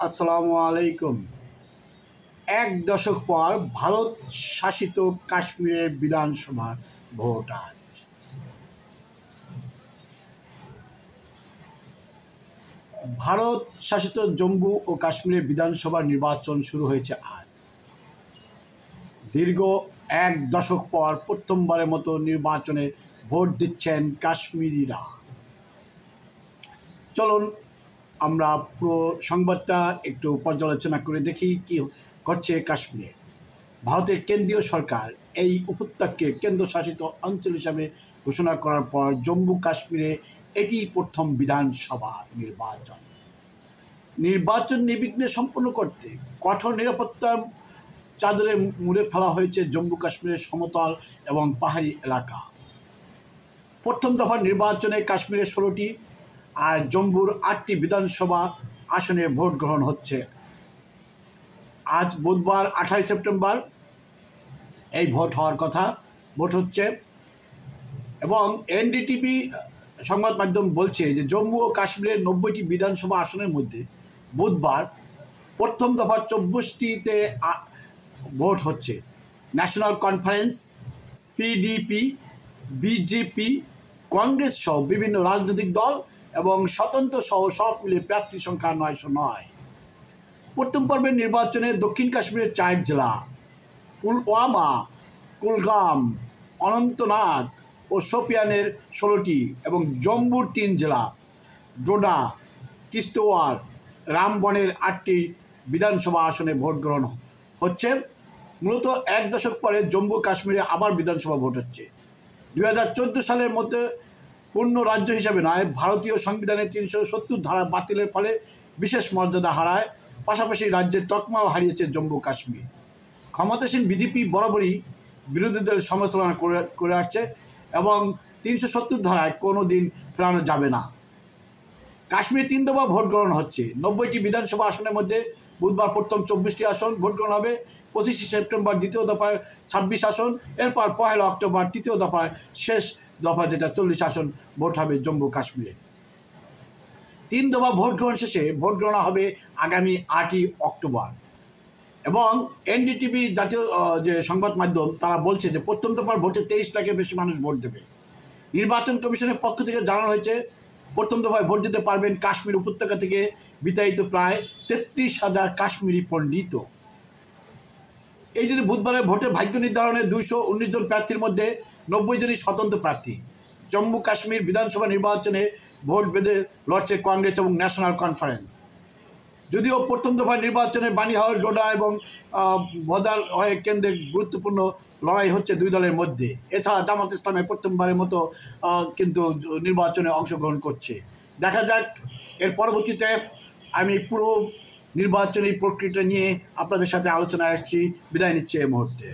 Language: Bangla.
আসসালামু আলাইকুম। এক দশক পর ভারত শাসিত কাশ্মীরের বিধানসভার ভোট আজ। ভারত শাসিত জম্মু ও কাশ্মীরের বিধানসভার নির্বাচন শুরু হয়েছে আজ। দীর্ঘ এক দশক পর প্রথমবারের মতো নির্বাচনে ভোট দিচ্ছেন কাশ্মীরিরা। চলুন আমরা পুরো সংবাদটা একটু পর্যালোচনা করে দেখি কি করছে কাশ্মীরে। ভারতের কেন্দ্রীয় সরকার এই উপত্যকাকে কেন্দ্রশাসিত অঞ্চল হিসাবে ঘোষণা করার পর জম্মু কাশ্মীরে এটি প্রথম বিধানসভা নির্বাচন নির্বিঘ্নে সম্পন্ন করতে কঠোর নিরাপত্তার চাদরে মুড়ে ফেলা হয়েছে জম্মু কাশ্মীরের সমতল এবং পাহাড়ি এলাকা। প্রথম দফার নির্বাচনে কাশ্মীরের 16টি আর জম্মুর 8টি বিধানসভা আসনে ভোট গ্রহণ হচ্ছে। আজ বুধবার 28 সেপ্টেম্বর এই ভোট হওয়ার কথা, ভোট হচ্ছে। এবং এনডিটিভি সংবাদ মাধ্যম বলছে যে জম্মু ও কাশ্মীরের 90টি বিধানসভা আসনের মধ্যে বুধবার প্রথম দফার 24টিতে ভোট হচ্ছে। National conference, PDP, BJP, Congress সহ বিভিন্ন রাজনৈতিক দল এবং স্বতন্ত্র সহ সব মিলে প্রার্থী সংখ্যা 909। প্রথম পর্বের নির্বাচনে দক্ষিণ কাশ্মীরের 4 জেলা পুলওয়ামা, কুলগাম, অনন্তনাগ ও শোপিয়ানের 16টি এবং জম্মুর 3 জেলা ডোডা, কিস্তওয়ার, রামবনের 8টি বিধানসভা আসনে ভোট গ্রহণ হচ্ছে। মূলত এক দশক পরে জম্মু কাশ্মীরে আবার বিধানসভা ভোট হচ্ছে। 2014 সালের মধ্যে পূর্ণ রাজ্য হিসাবে নয়, ভারতীয় সংবিধানের 370 ধারা বাতিলের ফলে বিশেষ মর্যাদা হারায়। পাশাপাশি রাজ্যের তকমাও হারিয়েছে জম্মু কাশ্মীর। ক্ষমতাসীন বিজেপি বরাবরই বিরোধীদের সমালোচনা করে আসছে এবং 370 ধারায় কোনো দিন ফেরানো যাবে না। কাশ্মীরে 3 দফা ভোট গ্রহণ হচ্ছে। 90টি বিধানসভা আসনের মধ্যে বুধবার প্রথম 24টি আসন ভোট গ্রহণ হবে। 25 সেপ্টেম্বর দ্বিতীয় দফার 26 আসন, এরপর 1 অক্টোবর তৃতীয় দফার শেষ দফা যেটা 40 আসন ভোট হবে জম্মু কাশ্মীরে। 3 দফা ভোট গ্রহণ শেষে ভোট গ্রহণ হবে আগামী 8 অক্টোবর। এবং এনডিটিভি জাতীয় যে সংবাদ মাধ্যম তারা বলছে যে প্রথম দফার ভোটে 23 লাখের বেশি মানুষ ভোট দেবে। নির্বাচন কমিশনের পক্ষ থেকে জানানো হয়েছে প্রথম দফায় ভোট দিতে পারবেন কাশ্মীর উপত্যকা থেকে বিতাড়িত প্রায় 33,000 কাশ্মীরি পণ্ডিত। এই যদি বুধবারের ভোটে ভাগ্য নির্ধারণে 219 জন প্রার্থীর মধ্যে 90 জনই স্বতন্ত্র প্রার্থী। জম্মু কাশ্মীর বিধানসভা নির্বাচনে ভোট বেঁধে লড়ছে কংগ্রেস এবং ন্যাশনাল কনফারেন্স। যদিও প্রথম দফার নির্বাচনে বানিহাল, ডোডা এবং বদার হয়ে কেন্দ্রে গুরুত্বপূর্ণ লড়াই হচ্ছে দুই দলের মধ্যে। এছাড়া জামাত ইসলামে প্রথমবারের মতো কিন্তু নির্বাচনে অংশগ্রহণ করছে। দেখা যাক এর পরবর্তীতে আমি পুরো নির্বাচনী প্রক্রিয়াটা নিয়ে আপনাদের সাথে আলোচনায় আসছি। বিদায় নিচ্ছি এই মুহূর্তে।